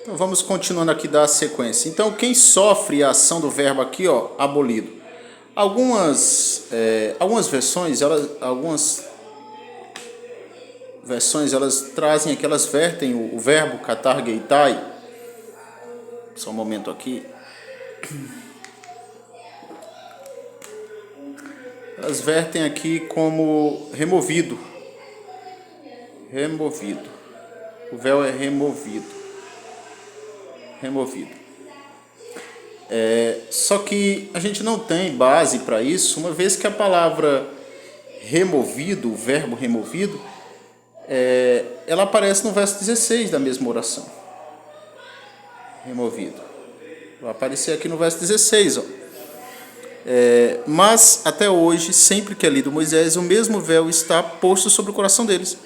Então vamos continuando aqui da sequência. Então quem sofre a ação do verbo aqui, ó, abolido. Algumas versões elas trazem aqui, elas vertem o verbo katargeitai. Só um momento aqui. Elas vertem aqui como removido. Removido. O véu é removido. Só que a gente não tem base para isso, uma vez que a palavra removido, o verbo removido, ela aparece no verso 16 da mesma oração. Removido. Vai aparecer aqui no verso 16, ó. Mas até hoje, sempre que é lido Moisés, o mesmo véu está posto sobre o coração deles.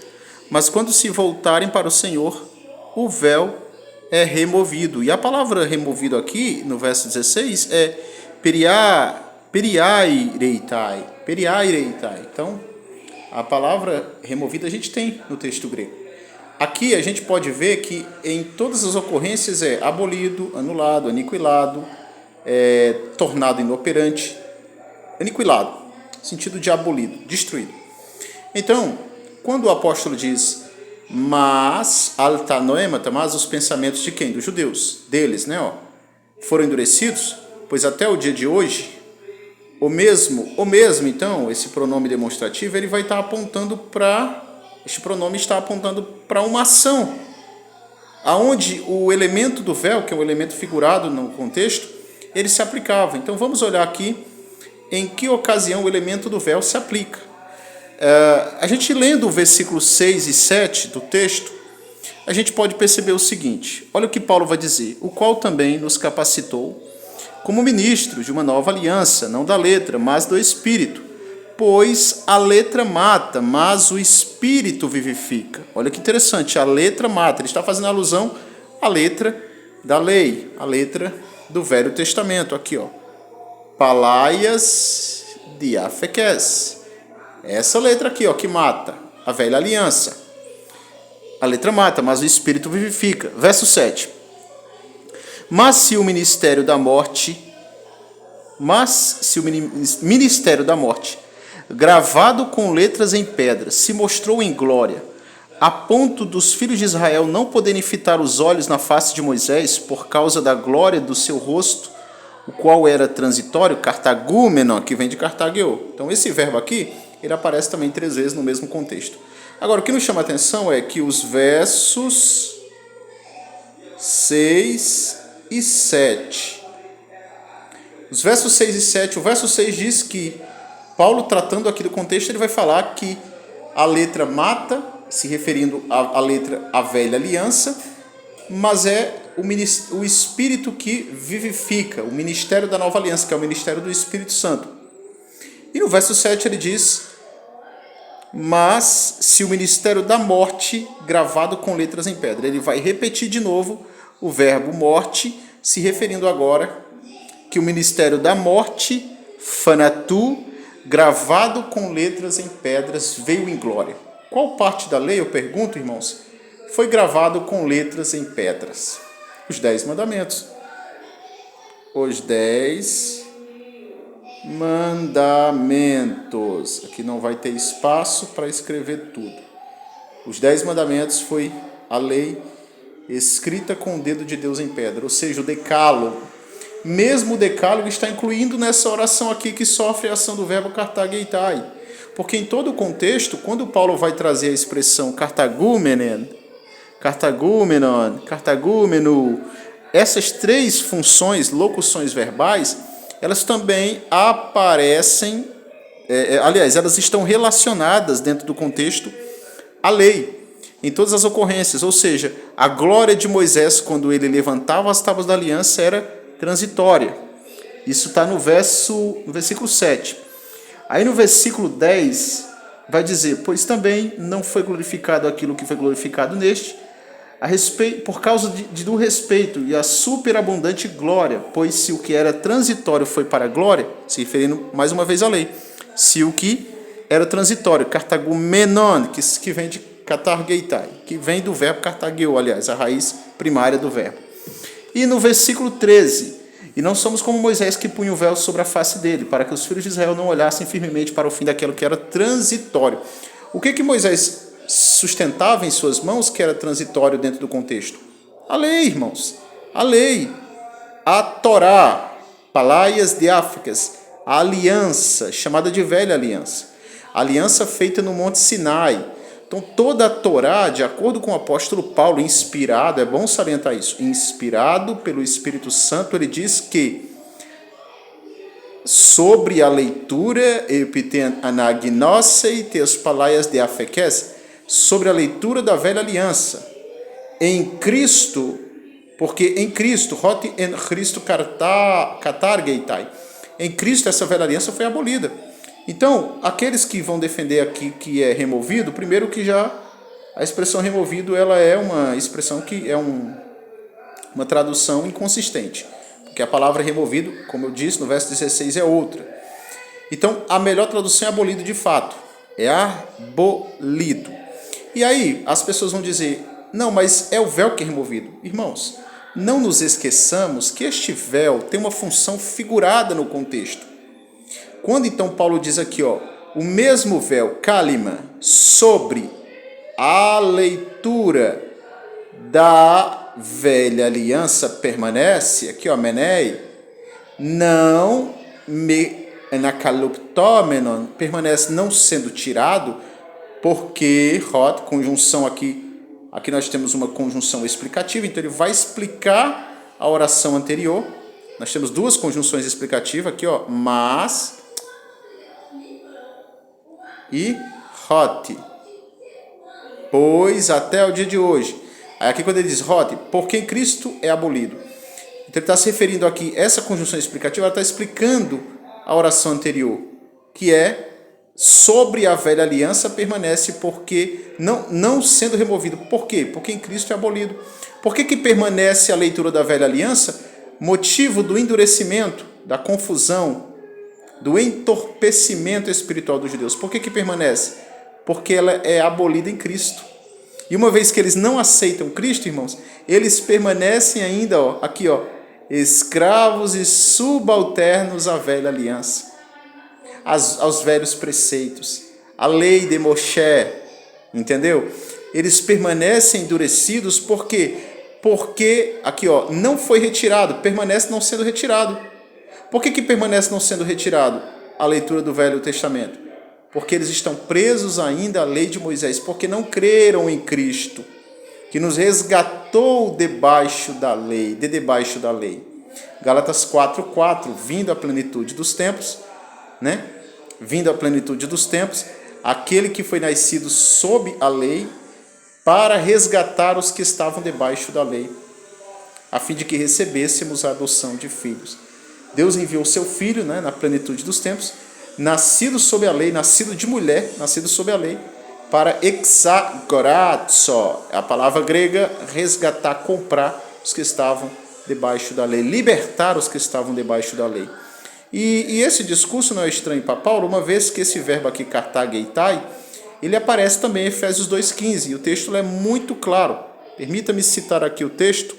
Mas quando se voltarem para o Senhor, o véu é removido. E a palavra removido aqui, no verso 16, é periaireitai. Então, a palavra removida a gente tem no texto grego. Aqui a gente pode ver que em todas as ocorrências é abolido, anulado, aniquilado, tornado inoperante, aniquilado, sentido de abolido, destruído. Então, quando o apóstolo diz mas altanoemata, mas os pensamentos de quem? Dos judeus, deles, né? Foram endurecidos, pois até o dia de hoje, o mesmo, então, esse pronome demonstrativo, ele vai estar apontando para, este pronome está apontando para uma ação, aonde o elemento do véu, que é um elemento figurado no contexto, ele se aplicava. Então vamos olhar aqui em que ocasião o elemento do véu se aplica. A gente lendo o versículo 6 e 7 do texto, a gente pode perceber o seguinte: olha o que Paulo vai dizer: o qual também nos capacitou como ministros de uma nova aliança, não da letra, mas do Espírito. Pois a letra mata, mas o Espírito vivifica. Olha que interessante, a letra mata. Ele está fazendo alusão à letra da lei, a letra do Velho Testamento. Aqui, ó. Palaias diafeques. Essa letra aqui, ó, que mata, a velha aliança. A letra mata, mas o Espírito vivifica. Verso 7. Mas se o ministério da morte, gravado com letras em pedra, se mostrou em glória, a ponto dos filhos de Israel não poderem fitar os olhos na face de Moisés por causa da glória do seu rosto, o qual era transitório, cartagúmenon, que vem de cartageu. Então esse verbo aqui, ele aparece também 3 vezes no mesmo contexto. Agora, o que nos chama a atenção é que os versos 6 e 7. Os versos 6 e 7, o verso 6 diz que Paulo, tratando aqui do contexto, ele vai falar que a letra mata, se referindo à letra, à velha aliança, mas é o Espírito que vivifica, o ministério da nova aliança, que é o ministério do Espírito Santo. E no verso 7 ele diz: mas se o ministério da morte, gravado com letras em pedra. Ele vai repetir de novo o verbo morte, se referindo agora que o ministério da morte, fanatu, gravado com letras em pedras, veio em glória. Qual parte da lei, eu pergunto, irmãos, foi gravado com letras em pedras? Os 10 mandamentos. Os 10 mandamentos. Aqui não vai ter espaço para escrever tudo. Os 10 mandamentos foi a lei escrita com o dedo de Deus em pedra, ou seja, o decálogo. Mesmo o decálogo está incluindo nessa oração aqui que sofre a ação do verbo cartageitai. Porque em todo o contexto, quando Paulo vai trazer a expressão cartagúmenon, essas 3 funções, locuções verbais, elas também aparecem, elas estão relacionadas dentro do contexto à lei, em todas as ocorrências. Ou seja, a glória de Moisés, quando ele levantava as tábuas da aliança, era transitória. Isso está no versículo 7. Aí no versículo 10 vai dizer: pois também não foi glorificado aquilo que foi glorificado neste, por causa do respeito e a superabundante glória, pois se o que era transitório foi para a glória, se referindo mais uma vez à lei, se o que era transitório, cartagumenon, que vem de katargeitai, que vem do verbo cartageu, aliás, a raiz primária do verbo. E no versículo 13, e não somos como Moisés que punha o véu sobre a face dele, para que os filhos de Israel não olhassem firmemente para o fim daquilo que era transitório. O que Moisés sustentava em suas mãos que era transitório dentro do contexto? A lei, irmãos. A lei. A Torá, Palaias diáficas, a aliança, chamada de velha aliança. A aliança feita no Monte Sinai. Então, toda a Torá, de acordo com o apóstolo Paulo, inspirado, é bom salientar isso, inspirado pelo Espírito Santo, ele diz que sobre a leitura, sobre a leitura da velha aliança, em Cristo, porque em Cristo, em Cristo essa velha aliança foi abolida. Então, aqueles que vão defender aqui que é removido, primeiro que já a expressão removido ela é uma expressão que é uma tradução inconsistente, porque a palavra removido, como eu disse no verso 16, é outra. Então, a melhor tradução é abolido de fato, é abolido. E aí, as pessoas vão dizer, não, mas é o véu que é removido. Irmãos, não nos esqueçamos que este véu tem uma função figurada no contexto. Quando então Paulo diz aqui, o mesmo véu, kalima, sobre a leitura da velha aliança permanece, aqui menei, não me enakaluptomenon, permanece não sendo tirado, porque, conjunção aqui nós temos uma conjunção explicativa, então ele vai explicar a oração anterior. Nós temos duas conjunções explicativas aqui, mas e hot, pois até o dia de hoje. Aí aqui quando ele diz hot, porque em Cristo é abolido. Então ele está se referindo aqui, essa conjunção explicativa, ela está explicando a oração anterior, que é sobre a velha aliança permanece porque não sendo removido. Por quê? Porque em Cristo é abolido. Por que permanece a leitura da velha aliança? Motivo do endurecimento, da confusão, do entorpecimento espiritual dos judeus. Por que permanece? Porque ela é abolida em Cristo. E uma vez que eles não aceitam Cristo, irmãos, eles permanecem ainda, escravos e subalternos à velha aliança, aos velhos preceitos, à lei de Moshe, entendeu? Eles permanecem endurecidos porque aqui, não foi retirado, permanece não sendo retirado. Por que permanece não sendo retirado a leitura do Velho Testamento? Porque eles estão presos ainda à lei de Moisés, porque não creram em Cristo, que nos resgatou debaixo da lei. Gálatas 4:4, vindo à plenitude dos tempos, né? Vindo à plenitude dos tempos, aquele que foi nascido sob a lei, para resgatar os que estavam debaixo da lei, a fim de que recebêssemos a adoção de filhos. Deus enviou seu filho, né, na plenitude dos tempos, nascido sob a lei, nascido de mulher, nascido sob a lei, para exagorazo, a palavra grega, resgatar, comprar os que estavam debaixo da lei, libertar os que estavam debaixo da lei. E esse discurso não é estranho para Paulo, uma vez que esse verbo aqui, katageitai, ele aparece também em Efésios 2,15, e o texto é muito claro. Permita-me citar aqui o texto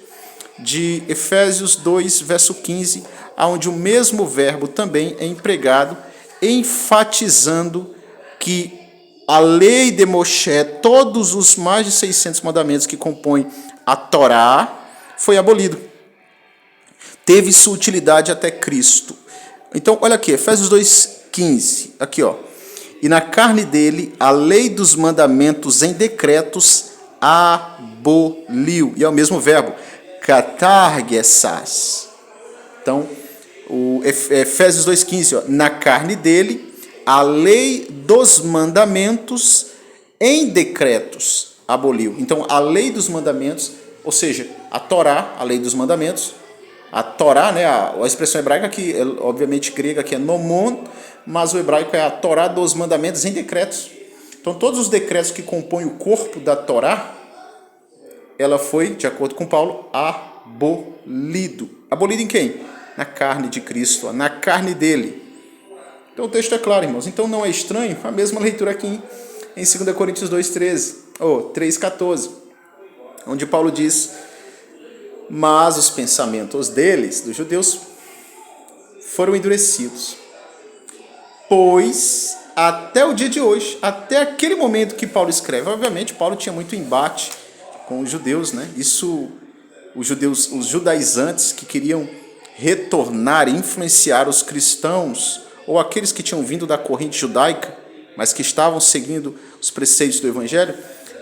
de Efésios 2, verso 15, onde o mesmo verbo também é empregado, enfatizando que a lei de Moshe, todos os mais de 600 mandamentos que compõem a Torá, foi abolido. Teve sua utilidade até Cristo. Então, olha aqui, Efésios 2,15, aqui, e na carne dele, a lei dos mandamentos em decretos aboliu. E é o mesmo verbo, katargesas. Então, o Efésios 2,15, na carne dele, a lei dos mandamentos em decretos aboliu. Então, a lei dos mandamentos, ou seja, a Torá, a lei dos mandamentos, a Torá, né, a expressão hebraica que, obviamente, grega, que é nomon, mas o hebraico é a Torá dos mandamentos em decretos. Então, todos os decretos que compõem o corpo da Torá, ela foi, de acordo com Paulo, abolido. Abolido em quem? Na carne de Cristo, na carne dele. Então, o texto é claro, irmãos. Então, não é estranho a mesma leitura aqui em 2 Coríntios 2,13, ou 3,14, onde Paulo diz, Mas os pensamentos deles, dos judeus, foram endurecidos. Pois, até o dia de hoje, até aquele momento que Paulo escreve, obviamente Paulo tinha muito embate com os judeus, né? Isso, os judaizantes que queriam retornar e influenciar os cristãos, ou aqueles que tinham vindo da corrente judaica, mas que estavam seguindo os preceitos do evangelho,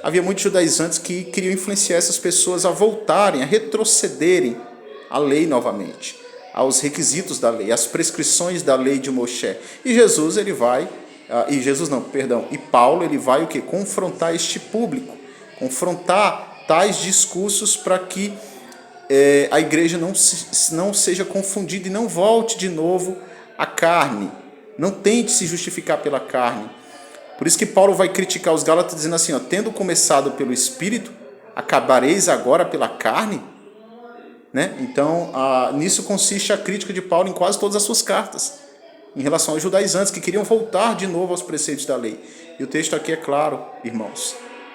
havia muitos judaizantes que queriam influenciar essas pessoas a voltarem, a retrocederem à lei novamente, aos requisitos da lei, às prescrições da lei de Moshe. E Jesus, ele vai, e Paulo, ele vai o quê? Confrontar este público, confrontar tais discursos para que a igreja não seja confundida e não volte de novo à carne, não tente se justificar pela carne. Por isso que Paulo vai criticar os Gálatas dizendo assim, ó, tendo começado pelo Espírito, acabareis agora pela carne? Né? Então, nisso consiste a crítica de Paulo em quase todas as suas cartas, em relação aos judaizantes que queriam voltar de novo aos preceitos da lei. E o texto aqui é claro, irmãos.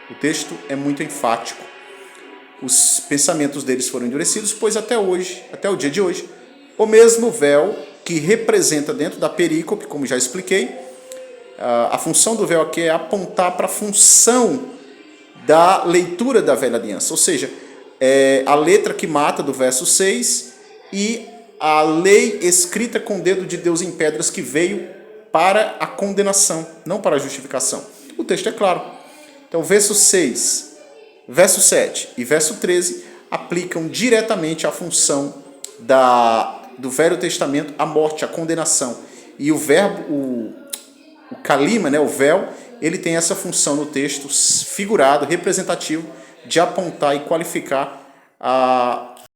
O texto é muito enfático. Os pensamentos deles foram endurecidos, pois até hoje, até o dia de hoje, o mesmo véu que representa dentro da perícope, como já expliquei, a função do véu aqui é apontar para a função da leitura da velha aliança, ou seja, a letra que mata do verso 6 e a lei escrita com o dedo de Deus em pedras que veio para a condenação, não para a justificação. O texto é claro. Então, verso 6, verso 7 e verso 13 aplicam diretamente a função do Velho Testamento, a morte, a condenação. E o verbo, o kalima, né, o véu, ele tem essa função no texto figurado, representativo, de apontar e qualificar